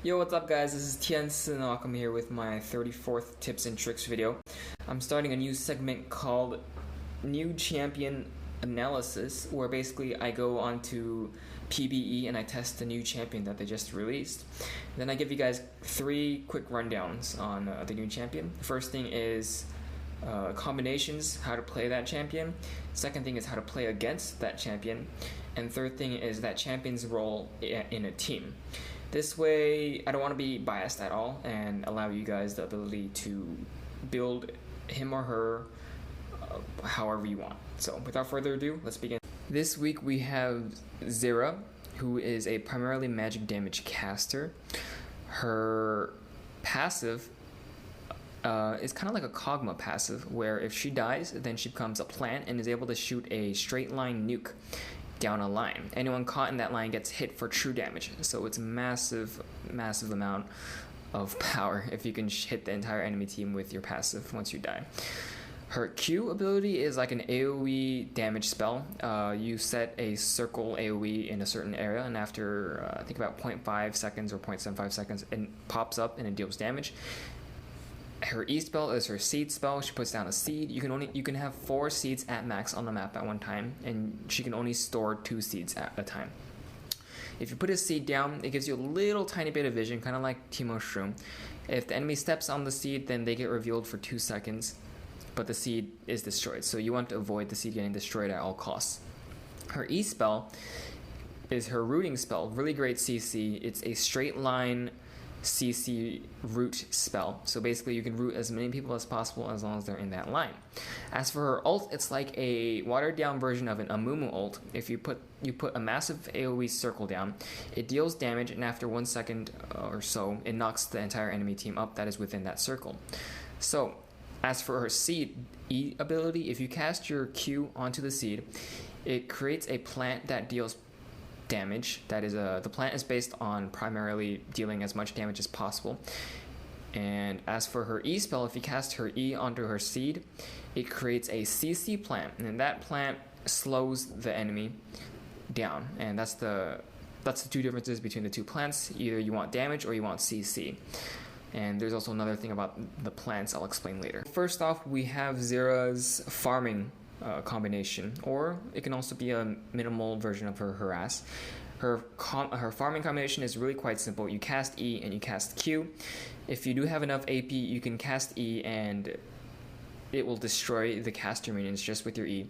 Yo, what's up guys, this is TnA. I'm here with my 34th tips and tricks video. I'm starting a new segment called New Champion Analysis, where basically I go onto PBE and I test the new champion that they just released. Then I give you guys 3 quick rundowns on the new champion. The first thing is combinations, how to play that champion. Second thing is how to play against that champion. And third thing is that champion's role in a team. This way, I don't want to be biased at all and allow you guys the ability to build him or her however you want. So without further ado, let's begin. This week we have Zyra, who is a primarily magic damage caster. Her passive is kind of like a Kog'Maw passive, where if she dies, then she becomes a plant and is able to shoot a straight line nuke down a line. Anyone caught in that line gets hit for true damage. So it's a massive amount of power if you can hit the entire enemy team with your passive once you die. Her Q ability is like an AoE damage spell. You set a circle AoE in a certain area, and after I think about 0.5 seconds or 0.75 seconds, it pops up and it deals damage. Her E spell is her seed spell. She puts down a seed. You can have 4 seeds at max on the map at one time, and she can only store 2 seeds at a time. If you put a seed down, it gives you a little tiny bit of vision, kind of like Teemo's Shroom. If the enemy steps on the seed, then they get revealed for 2 seconds, but the seed is destroyed. So you want to avoid the seed getting destroyed at all costs. Her E spell is her rooting spell. Really great CC. It's a straight line CC root spell. So basically you can root as many people as possible as long as they're in that line. As for her ult, it's like a watered down version of an Amumu ult. If you put a massive AoE circle down, it deals damage, and after 1 second or so, it knocks the entire enemy team up that is within that circle. So as for her seed E ability, if you cast your Q onto the seed, it creates a plant that deals damage. That is the plant is based on primarily dealing as much damage as possible. And as for her E spell, if you cast her E onto her seed, it creates a CC plant, and that plant slows the enemy down. And that's the 2 differences between the 2 plants. Either you want damage or you want CC. And there's also another thing about the plants I'll explain later. First off, we have Zyra's farming combination, or it can also be a minimal version of her Harass. Her farming combination is really quite simple. You cast E and you cast Q. If you do have enough AP, you can cast E and it will destroy the caster minions just with your E.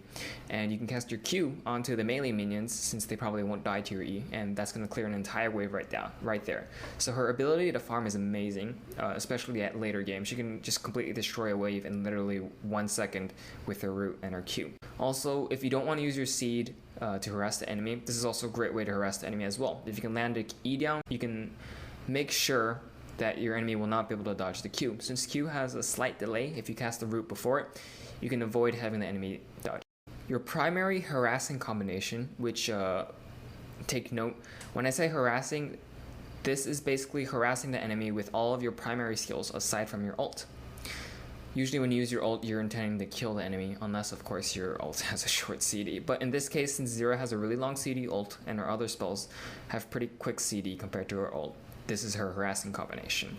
And you can cast your Q onto the melee minions, since they probably won't die to your E, and that's going to clear an entire wave right there. So her ability to farm is amazing, especially at later games. She can just completely destroy a wave in literally 1 second with her root and her Q. Also, if you don't want to use your seed to harass the enemy, this is also a great way to harass the enemy as well. If you can land an E down, you can make sure that your enemy will not be able to dodge the Q. Since Q has a slight delay, if you cast the root before it, you can avoid having the enemy dodge. Your primary harassing combination, which take note, when I say harassing, this is basically harassing the enemy with all of your primary skills aside from your ult. Usually when you use your ult, you're intending to kill the enemy, unless of course your ult has a short CD. But in this case, since Zyra has a really long CD ult and her other spells have pretty quick CD compared to her ult, this is her harassing combination.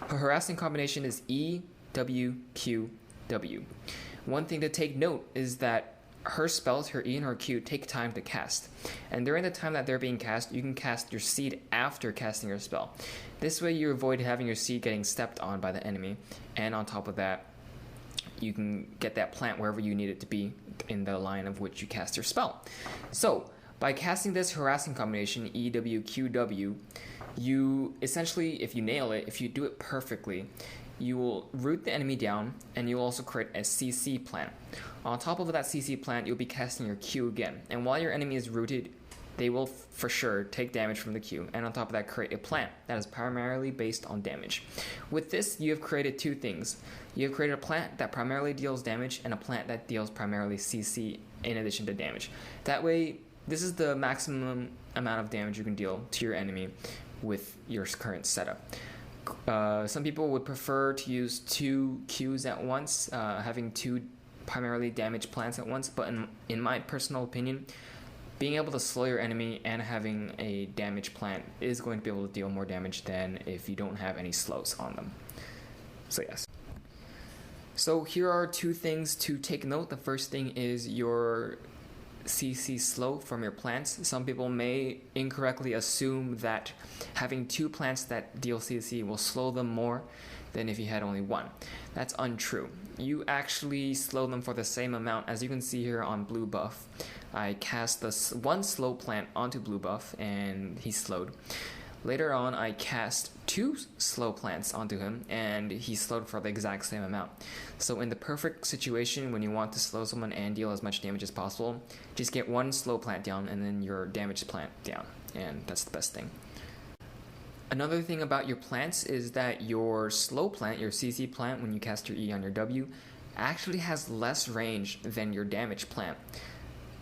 Her harassing combination is E, W, Q, W. One thing to take note is that her spells, her E and her Q, take time to cast. And during the time that they're being cast, you can cast your seed after casting your spell. This way you avoid having your seed getting stepped on by the enemy. And on top of that, you can get that plant wherever you need it to be in the line of which you cast your spell. So by casting this harassing combination, E, W, Q, W, you essentially, if you nail it, if you do it perfectly, you will root the enemy down, and you'll also create a CC plant. On top of that CC plant, you'll be casting your Q again, and while your enemy is rooted, they will for sure take damage from the Q, and on top of that create a plant that is primarily based on damage. With this, you have created 2 things. You have created a plant that primarily deals damage, and a plant that deals primarily CC in addition to damage. That way, this is the maximum amount of damage you can deal to your enemy with your current setup. Some people would prefer to use 2 Qs at once, having 2 primarily damaged plants at once, but in my personal opinion, being able to slow your enemy and having a damage plant is going to be able to deal more damage than if you don't have any slows on them. So yes. So here are two things to take note. The first thing is your CC slow from your plants. Some people may incorrectly assume that having 2 plants that deal CC will slow them more than if you had only 1. That's untrue. You actually slow them for the same amount. As you can see here on blue buff, I cast this 1 slow plant onto blue buff and he's slowed. Later on, I cast 2 slow plants onto him, and he slowed for the exact same amount. So in the perfect situation, when you want to slow someone and deal as much damage as possible, just get 1 slow plant down and then your damage plant down, and that's the best thing. Another thing about your plants is that your slow plant, your CC plant, when you cast your E on your W, actually has less range than your damage plant.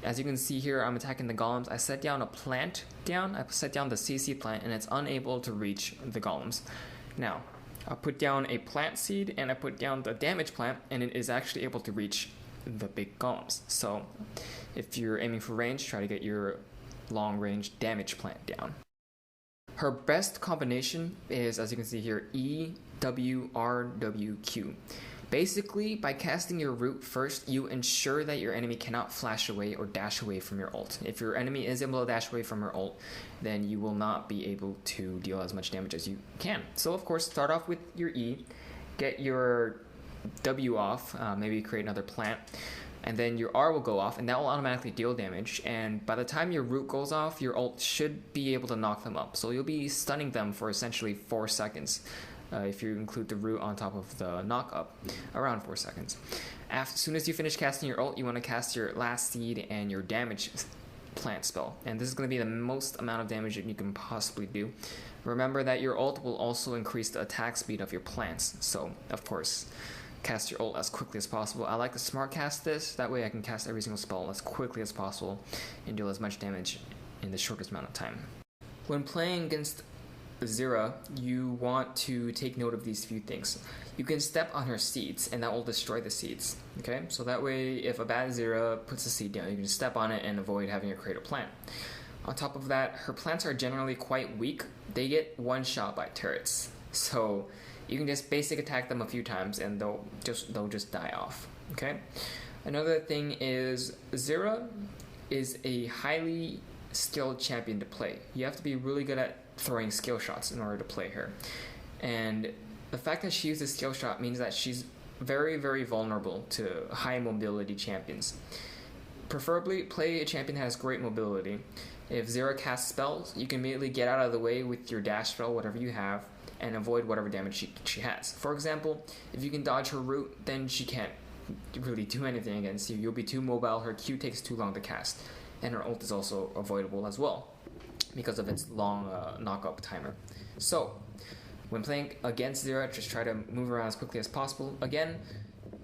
As you can see here, I'm attacking the golems. I set down a plant down. I set down the CC plant, and it's unable to reach the golems. Now, I put down a plant seed, and I put down the damage plant, and it is actually able to reach the big golems. So, if you're aiming for range, try to get your long-range damage plant down. Her best combination is, as you can see here, E, W, R, W, Q. Basically, by casting your root first, you ensure that your enemy cannot flash away or dash away from your ult. If your enemy is able to dash away from her ult, then you will not be able to deal as much damage as you can. So of course, start off with your E, get your W off, maybe create another plant, and then your R will go off, and that will automatically deal damage. And by the time your root goes off, your ult should be able to knock them up. So you'll be stunning them for essentially 4 seconds. If you include the root on top of the knock up, around 4 seconds. As soon as you finish casting your ult, you want to cast your last seed and your damage plant spell. And this is going to be the most amount of damage that you can possibly do. Remember that your ult will also increase the attack speed of your plants. So, of course, cast your ult as quickly as possible. I like to smart cast this. That way I can cast every single spell as quickly as possible and deal as much damage in the shortest amount of time. When playing against Zyra, you want to take note of these few things. You can step on her seeds, and that will destroy the seeds. Okay, so that way, if a bad Zyra puts a seed down, you can just step on it and avoid having her create a plant. On top of that, her plants are generally quite weak. They get one shot by turrets, so you can just basic attack them a few times, and they'll just die off. Okay. Another thing is Zyra is a highly skilled champion to play. You have to be really good at throwing skill shots in order to play her, and the fact that she uses skill shot means that she's very, very vulnerable to high mobility champions. Preferably play a champion that has great mobility. If Zyra casts spells, you can immediately get out of the way with your dash spell, whatever you have, and avoid whatever damage she has. For example, if you can dodge her root, then she can't really do anything against you. You'll be too mobile, her Q takes too long to cast, and her ult is also avoidable as well because of its long knock-up timer. So, when playing against Zyra, just try to move around as quickly as possible. Again,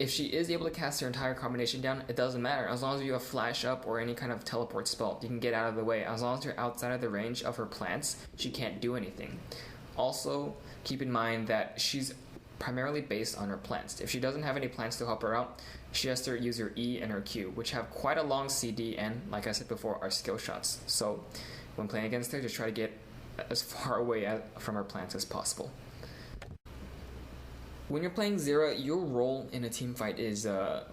if she is able to cast her entire combination down, it doesn't matter. As long as you have flash up or any kind of teleport spell, you can get out of the way. As long as you're outside of the range of her plants, she can't do anything. Also, keep in mind that she's primarily based on her plants. If she doesn't have any plants to help her out, she has to use her E and her Q, which have quite a long CD and, like I said before, are skill shots. So, when playing against her, just try to get as far away from her plants as possible. When you're playing Zyra, your role in a team fight is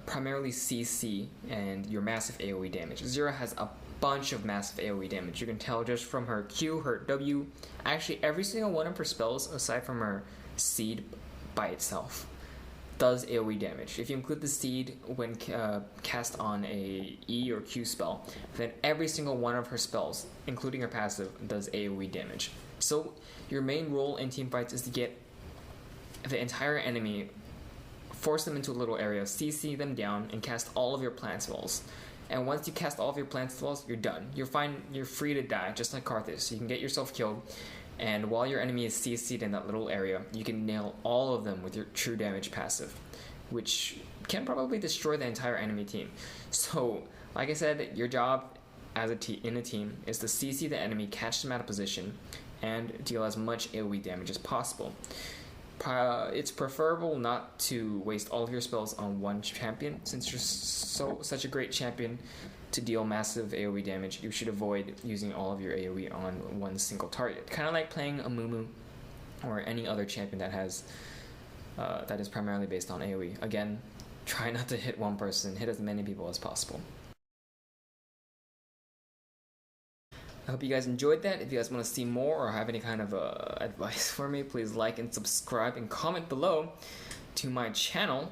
primarily CC and your massive AoE damage. Zyra has a bunch of massive AoE damage. You can tell just from her Q, her W, actually every single one of her spells, aside from her seed by itself, does AoE damage. If you include the seed when cast on a E or Q spell, then every single one of her spells, including her passive, does AoE damage. So your main role in team fights is to get the entire enemy, force them into a little area, CC them down, and cast all of your plant spells. And once you cast all of your plant spells, you're done. You're fine. You're free to die, just like Karthus. You can get yourself killed, and while your enemy is CC'd in that little area, you can nail all of them with your true damage passive, which can probably destroy the entire enemy team. So, like I said, your job as in a team is to CC the enemy, catch them out of position, and deal as much AoE damage as possible. It's preferable not to waste all of your spells on one champion, since you're such a great champion. to deal massive AoE damage, you should avoid using all of your AoE on one single target. Kind of like playing a Mumu or any other champion that has that is primarily based on AoE. Again, try not to hit one person, hit as many people as possible. I hope you guys enjoyed that. If you guys want to see more or have any kind of advice for me, please like and subscribe and comment below to my channel.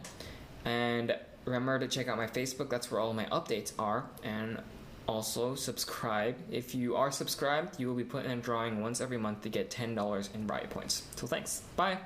And remember to check out my Facebook, that's where all my updates are. And also subscribe. If you are subscribed, you will be put in a drawing once every month to get $10 in Riot Points. So thanks. Bye.